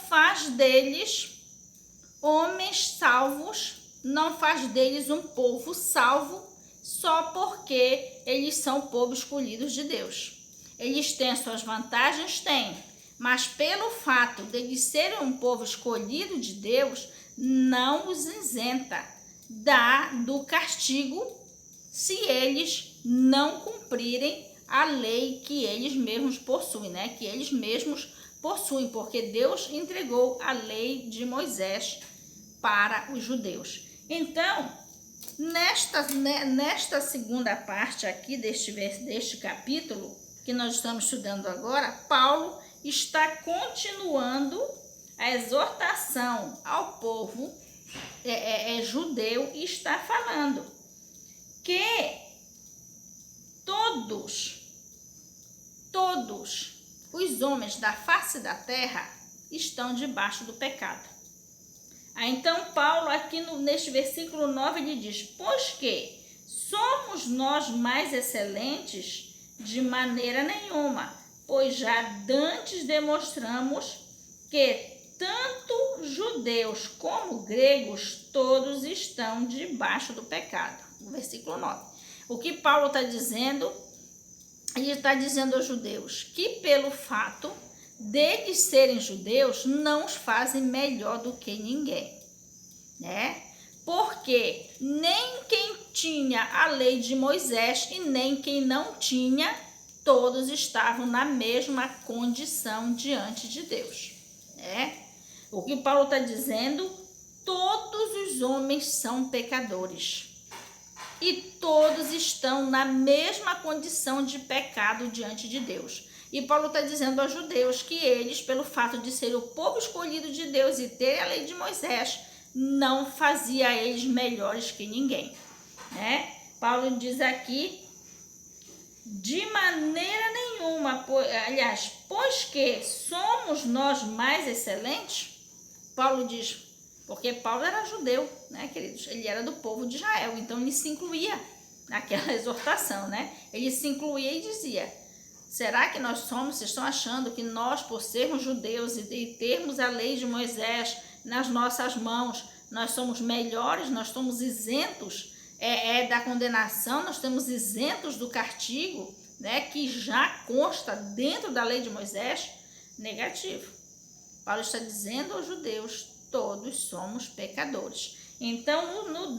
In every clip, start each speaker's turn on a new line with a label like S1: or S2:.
S1: faz deles homens salvos, não faz deles um povo salvo só porque eles são povo escolhidos de Deus. Eles têm suas vantagens? Têm, mas pelo fato de eles serem um povo escolhido de Deus, não os isenta do castigo se eles não cumprirem a lei que eles mesmos possuem, né? Que eles mesmos possuem, porque Deus entregou a lei de Moisés para os judeus. Então, nesta segunda parte aqui deste capítulo que nós estamos estudando agora, Paulo está continuando a exortação ao povo judeu e está falando que todos os homens da face da terra estão debaixo do pecado. Então Paulo aqui neste versículo 9 ele diz: pois que somos nós mais excelentes? De maneira nenhuma, pois já dantes demonstramos que tanto judeus como gregos todos estão debaixo do pecado. No versículo 9. O que Paulo está dizendo? Ele está dizendo aos judeus que pelo fato deles serem judeus não os fazem melhor do que ninguém, né? Porque nem quem tinha a lei de Moisés e nem quem não tinha, todos estavam na mesma condição diante de Deus, né? O que Paulo está dizendo? Todos os homens são pecadores e todos estão na mesma condição de pecado diante de Deus. E Paulo está dizendo aos judeus que eles, pelo fato de ser o povo escolhido de Deus e ter a lei de Moisés, não fazia eles melhores que ninguém, né? Paulo diz aqui: de maneira nenhuma, pois que somos nós mais excelentes. Paulo diz, porque Paulo era judeu, né, queridos? Ele era do povo de Israel, então ele se incluía naquela exortação, né? Ele se incluía e dizia: será que nós somos, vocês estão achando que nós, por sermos judeus e termos a lei de Moisés nas nossas mãos, nós somos melhores, nós estamos isentos da condenação, nós estamos isentos do castigo, né, que já consta dentro da lei de Moisés? Negativo. Paulo está dizendo aos judeus: todos somos pecadores. Então, no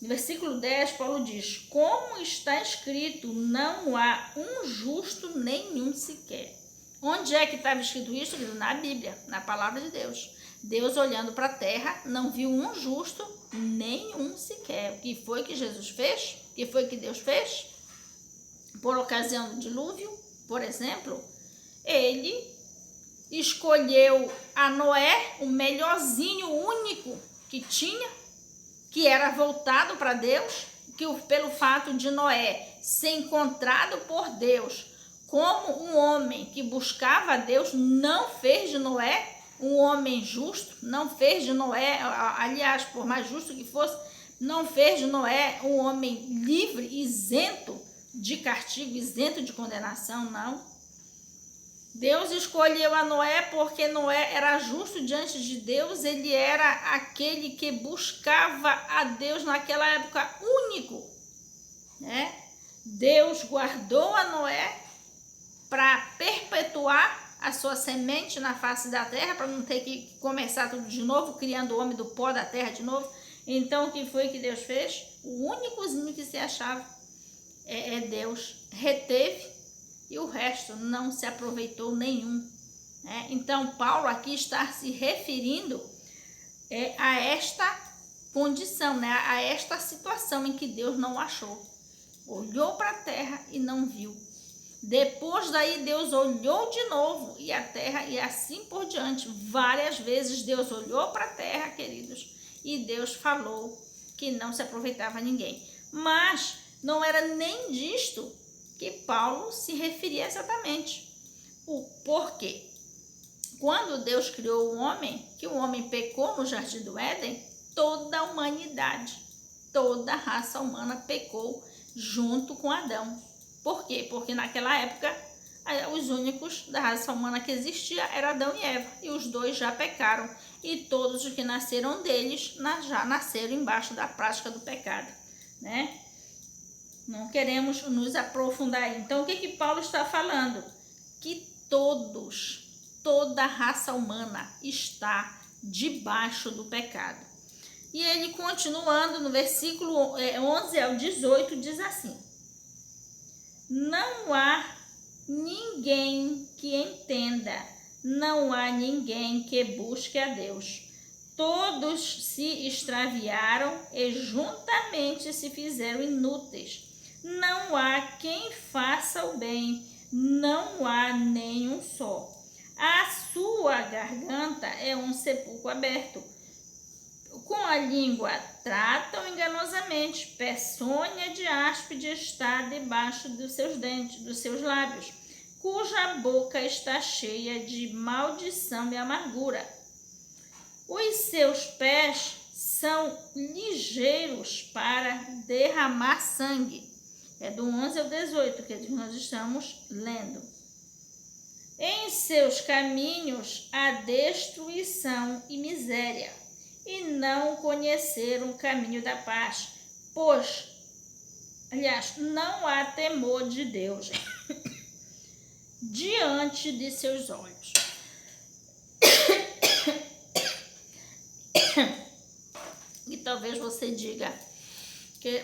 S1: versículo 10, Paulo diz: como está escrito, não há um justo nenhum sequer. Onde é que estava escrito isso? Na Bíblia, na palavra de Deus. Deus, olhando para a terra, não viu um justo, nenhum sequer. O que foi que Jesus fez? O que foi que Deus fez? Por ocasião do dilúvio, por exemplo, ele escolheu a Noé, o melhorzinho único que tinha, que era voltado para Deus, que pelo fato de Noé ser encontrado por Deus como um homem que buscava a Deus, não fez de Noé um homem justo, não fez de Noé, aliás, por mais justo que fosse, não fez de Noé um homem livre, isento de castigo, isento de condenação, não. Deus escolheu a Noé porque Noé era justo diante de Deus, ele era aquele que buscava a Deus naquela época único, né? Deus guardou a Noé para perpetuar a sua semente na face da terra, para não ter que começar tudo de novo, criando o homem do pó da terra de novo. Então, o que foi que Deus fez? O únicozinho que se achava Deus reteve, e o resto não se aproveitou nenhum, né? Então, Paulo aqui está se referindo a esta condição, né? A esta situação em que Deus não achou. Olhou para a terra e não viu. Depois daí, Deus olhou de novo e a terra, e assim por diante. Várias vezes Deus olhou para a terra, queridos, e Deus falou que não se aproveitava ninguém. Mas não era nem disto que Paulo se referia exatamente. O porquê? Quando Deus criou o homem, que o homem pecou no Jardim do Éden, toda a humanidade, toda a raça humana pecou junto com Adão. Por quê? Porque naquela época os únicos da raça humana que existia era Adão e Eva, e os dois já pecaram, e todos os que nasceram deles já nasceram embaixo da prática do pecado, né? Não queremos nos aprofundar aí. Então, o que Paulo está falando? Que toda a raça humana está debaixo do pecado. E ele, continuando no versículo 11 ao 18, diz assim: não há ninguém que entenda, não há ninguém que busque a Deus. Todos se extraviaram e juntamente se fizeram inúteis. Não há quem faça o bem, não há nenhum só. A sua garganta é um sepulcro aberto. Com a língua tratam enganosamente, peçonha de áspide está debaixo dos seus dentes, dos seus lábios, cuja boca está cheia de maldição e amargura. Os seus pés são ligeiros para derramar sangue. É do 11 ao 18 que nós estamos lendo. Em seus caminhos há destruição e miséria, e não conheceram o caminho da paz, não há temor de Deus diante de seus olhos. E talvez você diga,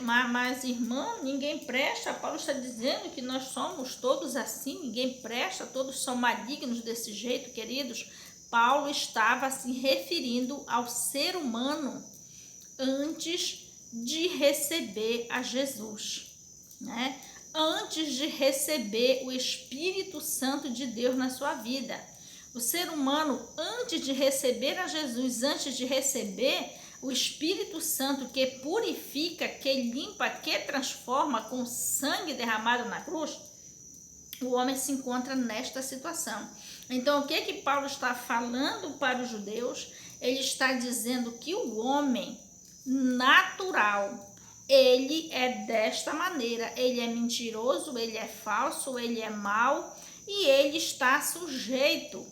S1: mas irmã, ninguém presta. Paulo está dizendo que nós somos todos assim, ninguém presta, todos são malignos desse jeito, queridos. Paulo estava se referindo ao ser humano antes de receber a Jesus, né? Antes de receber o Espírito Santo de Deus na sua vida. O ser humano, antes de receber a Jesus, antes de receber o Espírito Santo que purifica, que limpa, que transforma com o sangue derramado na cruz, o homem se encontra nesta situação. Então, o que Paulo está falando para os judeus? Ele está dizendo que o homem natural, ele é desta maneira, ele é mentiroso, ele é falso, ele é mau e ele está sujeito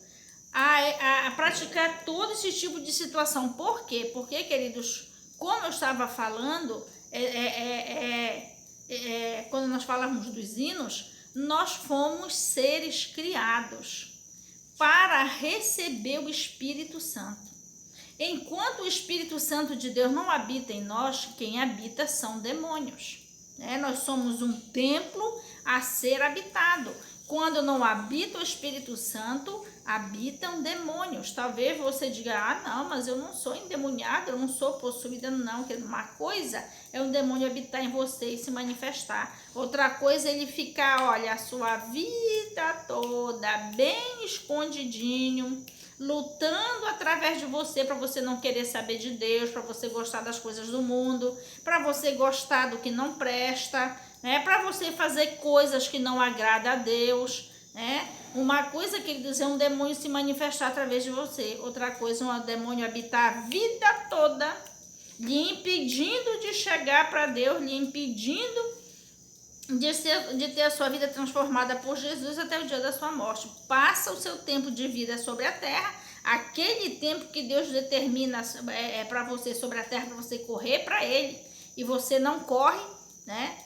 S1: a praticar todo esse tipo de situação. Por quê? Porque, queridos, como eu estava falando, quando nós falamos dos hinos, nós fomos seres criados para receber o Espírito Santo. Enquanto o Espírito Santo de Deus não habita em nós, quem habita são demônios, né? Nós somos um templo a ser habitado. Quando não habita o Espírito Santo, habitam demônios. Talvez você diga, não, mas eu não sou endemoniada, eu não sou possuída, não. Uma coisa é um demônio habitar em você e se manifestar. Outra coisa é ele ficar, olha, a sua vida toda bem escondidinho, lutando através de você para você não querer saber de Deus, para você gostar das coisas do mundo, para você gostar do que não presta, né? Para você fazer coisas que não agradam a Deus, né? Uma coisa que ele diz é um demônio se manifestar através de você, outra coisa é um demônio habitar a vida toda, lhe impedindo de chegar para Deus, lhe impedindo de ter a sua vida transformada por Jesus até o dia da sua morte. Passa o seu tempo de vida sobre a terra, aquele tempo que Deus determina para você sobre a terra, para você correr para Ele, e você não corre, né?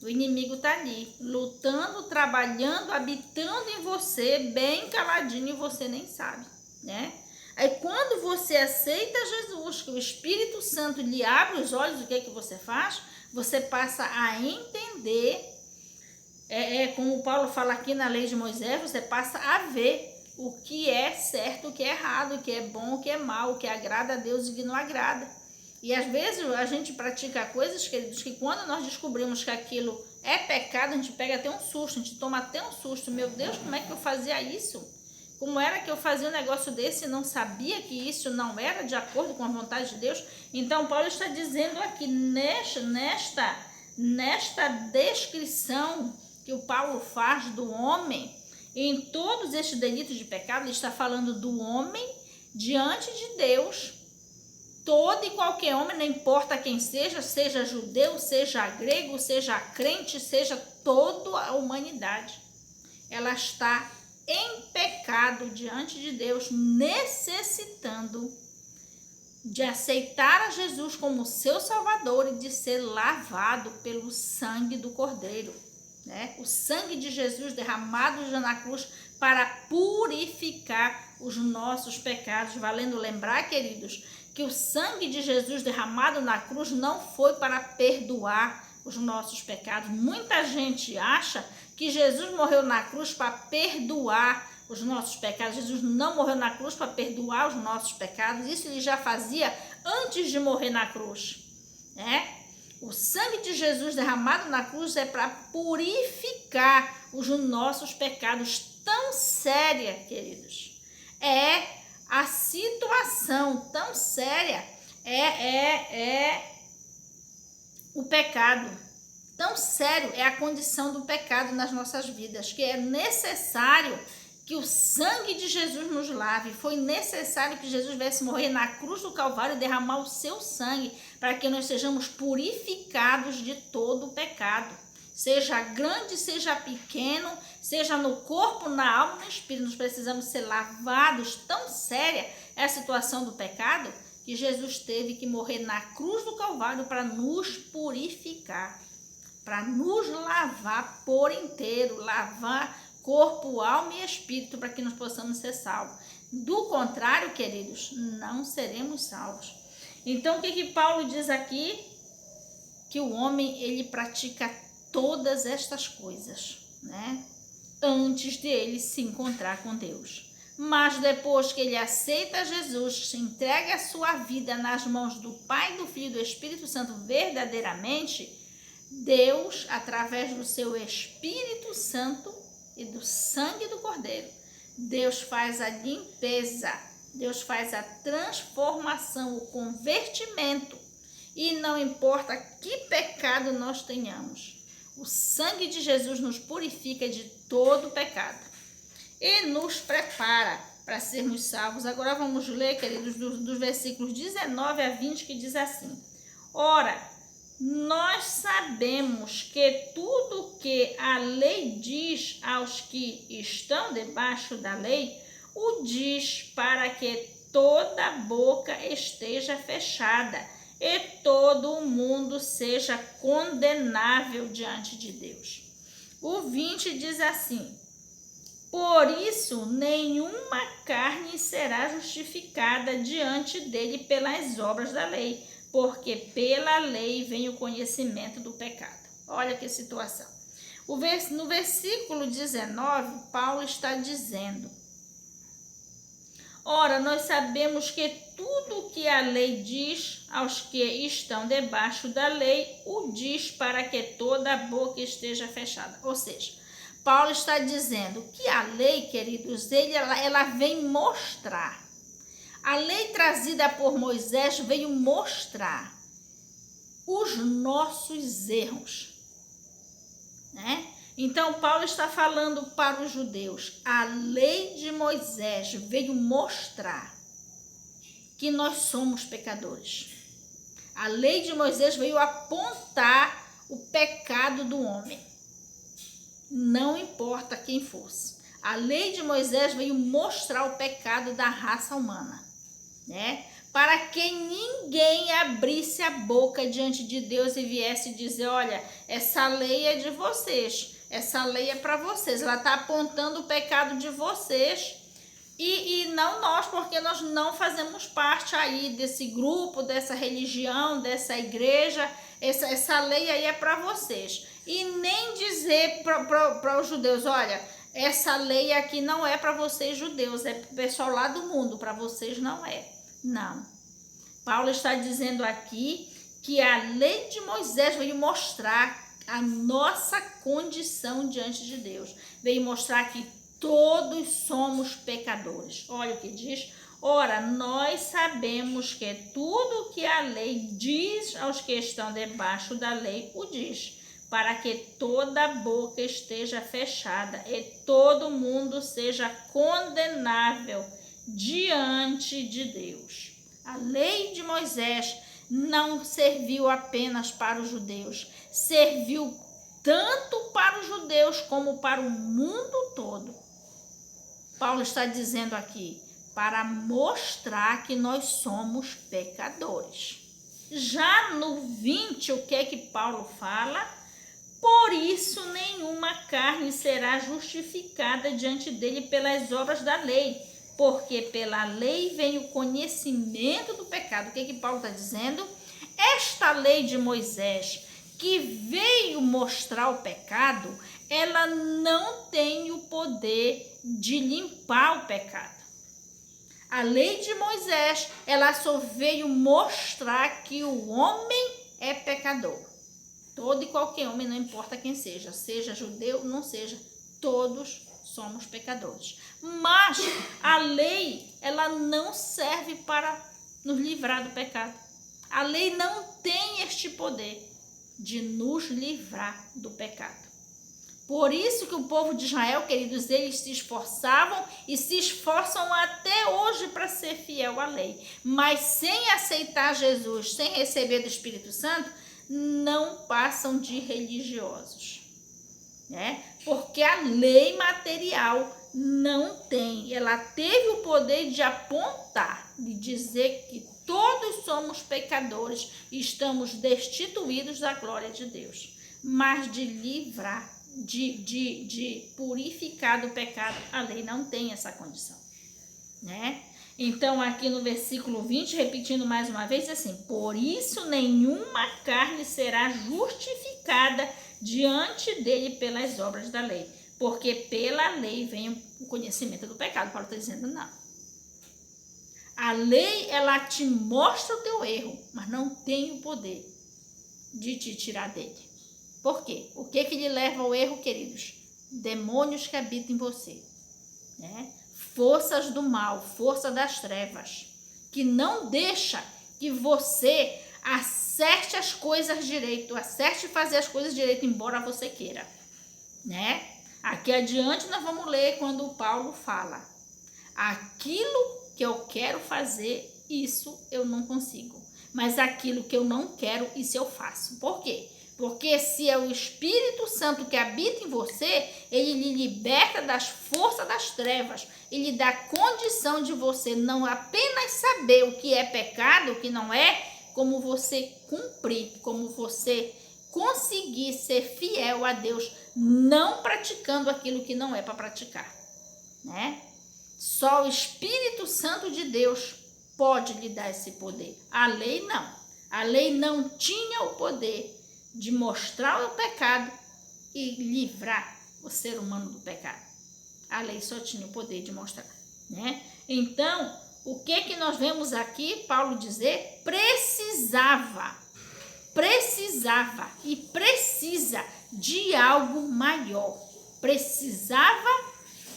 S1: O inimigo está ali, lutando, trabalhando, habitando em você, bem caladinho, e você nem sabe, né? Aí quando você aceita Jesus, que o Espírito Santo lhe abre os olhos, o que você faz? Você passa a entender, como Paulo fala aqui na lei de Moisés, você passa a ver o que é certo, o que é errado, o que é bom, o que é mal, o que agrada a Deus e o que não agrada. E às vezes a gente pratica coisas, queridos, que quando nós descobrimos que aquilo é pecado, a gente pega até um susto, a gente toma até um susto. Meu Deus, como é que eu fazia isso? Como era que eu fazia um negócio desse e não sabia que isso não era de acordo com a vontade de Deus? Então, Paulo está dizendo aqui, nesta descrição que o Paulo faz do homem, em todos estes delitos de pecado, ele está falando do homem diante de Deus. Todo e qualquer homem, não importa quem seja, seja judeu, seja grego, seja crente, seja toda a humanidade. ela está em pecado diante de Deus, necessitando de aceitar a Jesus como seu Salvador e de ser lavado pelo sangue do Cordeiro, né? O sangue de Jesus derramado já na cruz para purificar os nossos pecados. Valendo lembrar, queridos, que o sangue de Jesus derramado na cruz não foi para perdoar os nossos pecados. Muita gente acha que Jesus morreu na cruz para perdoar os nossos pecados. Jesus não morreu na cruz para perdoar os nossos pecados. Isso ele já fazia antes de morrer na cruz, né? O sangue de Jesus derramado na cruz é para purificar os nossos pecados. Tão séria, queridos, é a situação, tão séria é o pecado. Tão sério é a condição do pecado nas nossas vidas, que é necessário que o sangue de Jesus nos lave. Foi necessário que Jesus viesse morrer na cruz do Calvário e derramar o seu sangue para que nós sejamos purificados de todo o pecado. Seja grande, seja pequeno, seja no corpo, na alma, no espírito, nós precisamos ser lavados. Tão séria é a situação do pecado que Jesus teve que morrer na cruz do Calvário para nos purificar, para nos lavar por inteiro, lavar corpo, alma e espírito, para que nós possamos ser salvos. Do contrário, queridos, não seremos salvos. Então, o que Paulo diz aqui? Que o homem, ele pratica todas estas coisas, né? Antes de ele se encontrar com Deus. Mas depois que ele aceita Jesus, se entrega a sua vida nas mãos do Pai, do Filho e do Espírito Santo verdadeiramente, Deus, através do seu Espírito Santo e do sangue do Cordeiro, Deus faz a limpeza, Deus faz a transformação, o convertimento, e não importa que pecado nós tenhamos, o sangue de Jesus nos purifica de todo pecado e nos prepara para sermos salvos. Agora vamos ler, queridos, dos versículos 19 a 20, que diz assim: Ora, nós sabemos que tudo que a lei diz aos que estão debaixo da lei, o diz para que toda boca esteja fechada e todo o mundo seja condenável diante de Deus. O 20 diz assim: Por isso, nenhuma carne será justificada diante dele pelas obras da lei, porque pela lei vem o conhecimento do pecado. Olha que situação. No versículo 19, Paulo está dizendo: Ora, nós sabemos que tudo que a lei diz aos que estão debaixo da lei, o diz para que toda a boca esteja fechada. Ou seja, Paulo está dizendo que a lei, queridos, ela vem mostrar. A lei trazida por Moisés veio mostrar os nossos erros, né? Então, Paulo está falando para os judeus, a lei de Moisés veio mostrar que nós somos pecadores. A lei de Moisés veio apontar o pecado do homem, não importa quem fosse. A lei de Moisés veio mostrar o pecado da raça humana, né? Para que ninguém abrisse a boca diante de Deus e viesse dizer: olha, essa lei é de vocês, essa lei é para vocês, ela está apontando o pecado de vocês e não nós, porque nós não fazemos parte aí desse grupo, dessa religião, dessa igreja, essa lei aí é para vocês. E nem dizer para os judeus: olha, essa lei aqui não é para vocês judeus, é para o pessoal lá do mundo, para vocês não é. Não. Paulo está dizendo aqui que a lei de Moisés veio mostrar a nossa condição diante de Deus. Veio mostrar que todos somos pecadores. Olha o que diz: ora, nós sabemos que tudo que a lei diz aos que estão debaixo da lei, o diz, para que toda boca esteja fechada e todo mundo seja condenável diante de Deus. A lei de Moisés não serviu apenas para os judeus, serviu tanto para os judeus como para o mundo todo. Paulo está dizendo aqui, para mostrar que nós somos pecadores. Já no 20, o que é que Paulo fala? Por isso nenhuma carne será justificada diante dele pelas obras da lei, porque pela lei vem o conhecimento do pecado. O que é que Paulo está dizendo? Esta lei de Moisés, que veio mostrar o pecado, ela não tem o poder de limpar o pecado. A lei de Moisés, ela só veio mostrar que o homem é pecador. Todo e qualquer homem, não importa quem seja judeu, não seja, todos somos pecadores. Mas a lei, ela não serve para nos livrar do pecado. A lei não tem este poder de nos livrar do pecado. Por isso que o povo de Israel, queridos, eles se esforçavam e se esforçam até hoje para ser fiel à lei. Mas sem aceitar Jesus, sem receber do Espírito Santo, não passam de religiosos, né? Porque a lei material não tem. Ela teve o poder de apontar, de dizer que todos somos pecadores e estamos destituídos da glória de Deus. Mas de livrar, de purificar do pecado, a lei não tem essa condição, né? Então, aqui no versículo 20, repetindo mais uma vez, assim, por isso nenhuma carne será justificada diante dele pelas obras da lei, porque pela lei vem o conhecimento do pecado. Paulo está dizendo, não. A lei, ela te mostra o teu erro, mas não tem o poder de te tirar dele. Por quê? O que lhe leva ao erro, queridos? Demônios que habitam em você, né? Forças do mal, força das trevas, que não deixa que você acerte as coisas direito, acerte fazer as coisas direito, embora você queira, né? Aqui adiante nós vamos ler quando o Paulo fala, aquilo que eu quero fazer, isso eu não consigo, mas aquilo que eu não quero, isso eu faço. Por quê? Porque se é o Espírito Santo que habita em você, ele lhe liberta das forças das trevas. Ele dá condição de você não apenas saber o que é pecado, o que não é, como você cumprir, como você conseguir ser fiel a Deus, não praticando aquilo que não é para praticar, né? Só o Espírito Santo de Deus pode lhe dar esse poder. A lei não. A lei não tinha o poder de mostrar o pecado e livrar o ser humano do pecado. A lei só tinha o poder de mostrar, né? Então, o que nós vemos aqui, Paulo dizer? Precisava e precisa de algo maior. Precisava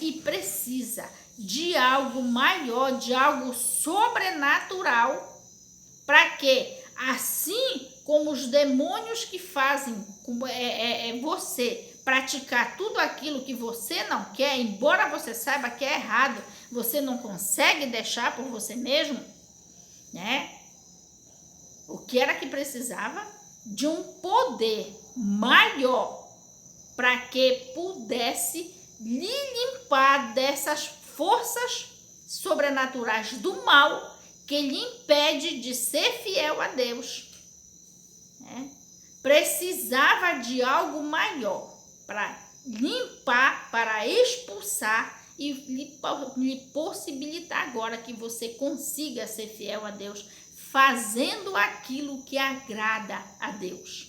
S1: e precisa de algo maior, de algo sobrenatural, para que, assim como os demônios que fazem você praticar tudo aquilo que você não quer, embora você saiba que é errado, você não consegue deixar por você mesmo, né? O que era que precisava? De um poder maior para que pudesse lhe limpar dessas forças sobrenaturais do mal que lhe impede de ser fiel a Deus. Precisava de algo maior para limpar, para expulsar e lhe possibilitar agora que você consiga ser fiel a Deus, fazendo aquilo que agrada a Deus.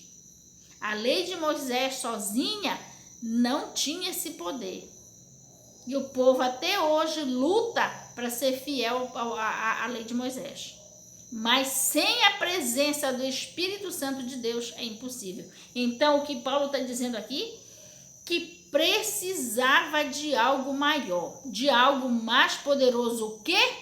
S1: A lei de Moisés sozinha não tinha esse poder. E o povo até hoje luta para ser fiel à lei de Moisés. Mas sem a presença do Espírito Santo de Deus é impossível. Então, o que Paulo está dizendo aqui? Que precisava de algo maior, de algo mais poderoso. O quê?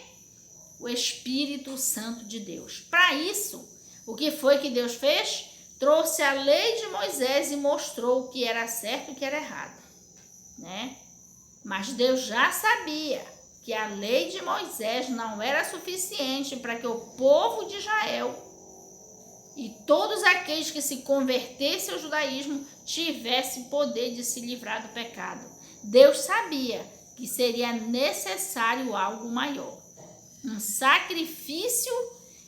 S1: O Espírito Santo de Deus. Para isso, o que foi que Deus fez? Trouxe a lei de Moisés e mostrou o que era certo e o que era errado, né? Mas Deus já sabia que a lei de Moisés não era suficiente para que o povo de Israel e todos aqueles que se convertessem ao judaísmo tivesse poder de se livrar do pecado. Deus sabia que seria necessário algo maior, um sacrifício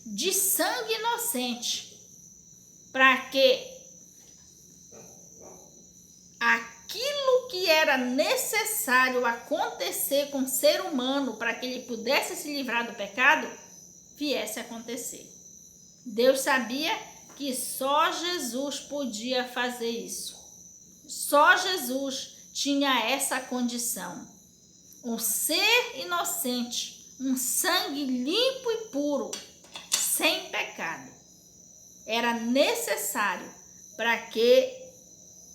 S1: de sangue inocente, para que aquilo que era necessário acontecer com o ser humano para que ele pudesse se livrar do pecado, viesse a acontecer. Deus sabia que só Jesus podia fazer isso. Só Jesus tinha essa condição. Um ser inocente, um sangue limpo e puro, sem pecado, era necessário para que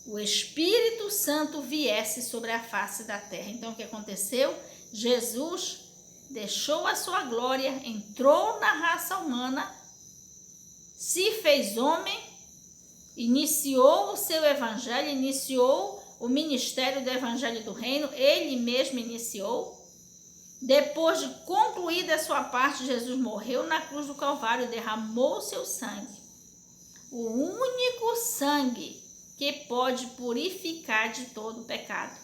S1: o Espírito Santo viesse sobre a face da terra. Então, o que aconteceu? Jesus deixou a sua glória, entrou na raça humana, se fez homem, iniciou o seu evangelho, iniciou o ministério do evangelho do reino, ele mesmo iniciou. Depois de concluída a sua parte, Jesus morreu na cruz do Calvário, derramou o seu sangue. O único sangue que pode purificar de todo o pecado.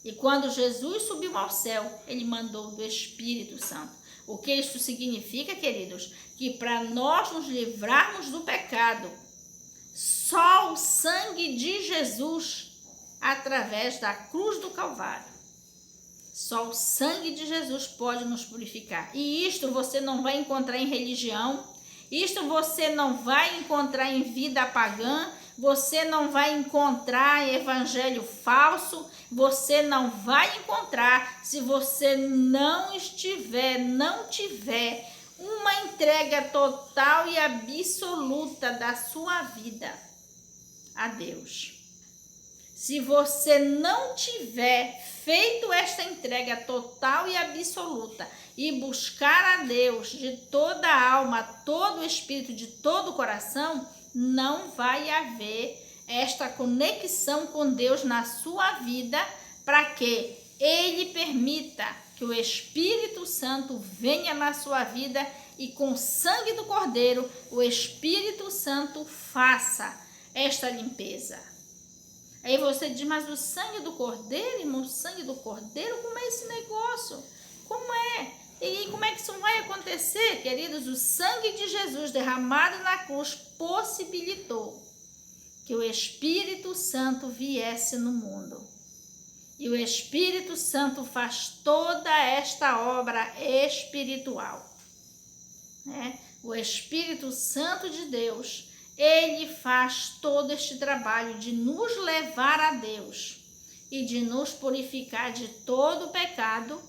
S1: E quando Jesus subiu ao céu, ele mandou do Espírito Santo. O que isso significa, queridos? Que para nós nos livrarmos do pecado, só o sangue de Jesus, através da cruz do Calvário, só o sangue de Jesus pode nos purificar. E isto você não vai encontrar em religião, isto você não vai encontrar em vida pagã, você não vai encontrar em evangelho falso, você não vai encontrar se você não tiver uma entrega total e absoluta da sua vida a Deus. Se você não tiver feito esta entrega total e absoluta e buscar a Deus de toda a alma, todo o espírito, de todo o coração, não vai haver esta conexão com Deus na sua vida para que Ele permita que o Espírito Santo venha na sua vida e com o sangue do Cordeiro, o Espírito Santo faça esta limpeza. Aí você diz, mas o sangue do Cordeiro, irmão, o sangue do Cordeiro, como é esse negócio? Como é? E como é que isso vai acontecer, queridos? O sangue de Jesus derramado na cruz possibilitou que o Espírito Santo viesse no mundo. E o Espírito Santo faz toda esta obra espiritual, né? O Espírito Santo de Deus, ele faz todo este trabalho de nos levar a Deus e de nos purificar de todo o pecado,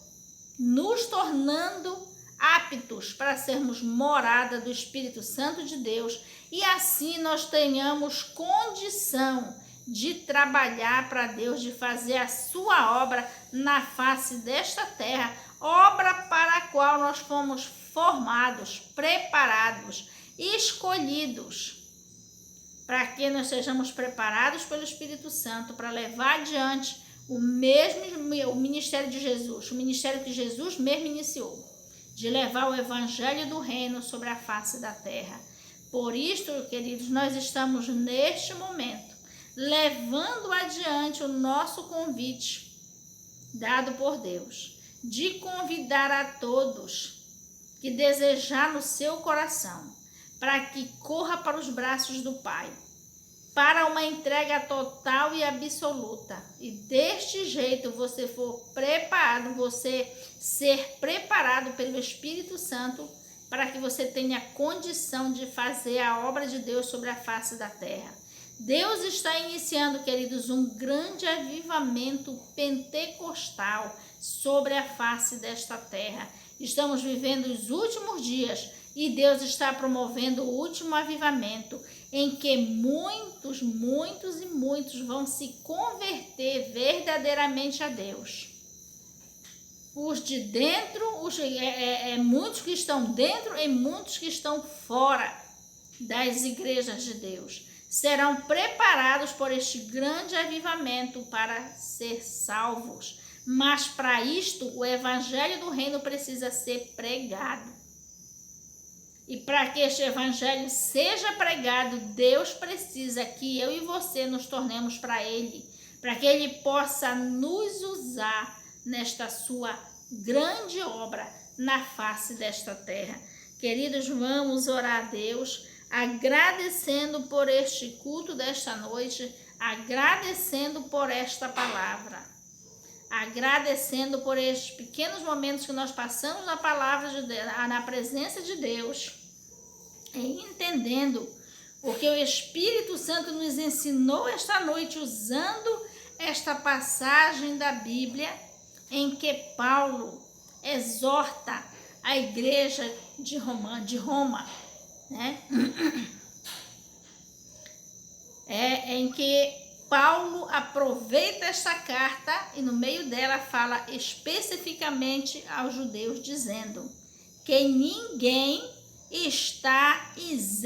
S1: nos tornando aptos para sermos morada do Espírito Santo de Deus, e assim nós tenhamos condição de trabalhar para Deus, de fazer a sua obra na face desta terra, obra para a qual nós fomos formados, preparados, escolhidos, para que nós sejamos preparados pelo Espírito Santo para levar adiante o ministério de Jesus, o ministério que Jesus mesmo iniciou, de levar o evangelho do reino sobre a face da terra. Por isto, queridos, nós estamos neste momento levando adiante o nosso convite dado por Deus, de convidar a todos que desejar no seu coração, para que corra para os braços do Pai, para uma entrega total e absoluta. E deste jeito você for preparado, você ser preparado pelo Espírito Santo, para que você tenha condição de fazer a obra de Deus sobre a face da terra. Deus está iniciando, queridos, um grande avivamento pentecostal sobre a face desta terra. Estamos vivendo os últimos dias e Deus está promovendo o último avivamento, em que muitos vão se converter verdadeiramente a Deus. Os de dentro, muitos que estão dentro e muitos que estão fora das igrejas de Deus serão preparados por este grande avivamento para ser salvos. Mas para isto, o evangelho do reino precisa ser pregado. E para que este evangelho seja pregado, Deus precisa que eu e você nos tornemos para Ele, para que Ele possa nos usar nesta sua grande obra na face desta terra. Queridos, vamos orar a Deus, agradecendo por este culto desta noite, agradecendo por esta palavra, agradecendo por estes pequenos momentos que nós passamos na palavra de Deus, na presença de Deus, e entendendo o que o Espírito Santo nos ensinou esta noite, usando esta passagem da Bíblia em que Paulo exorta a igreja de Roma, né? Em que Paulo aproveita esta carta e no meio dela fala especificamente aos judeus, dizendo que ninguém está isento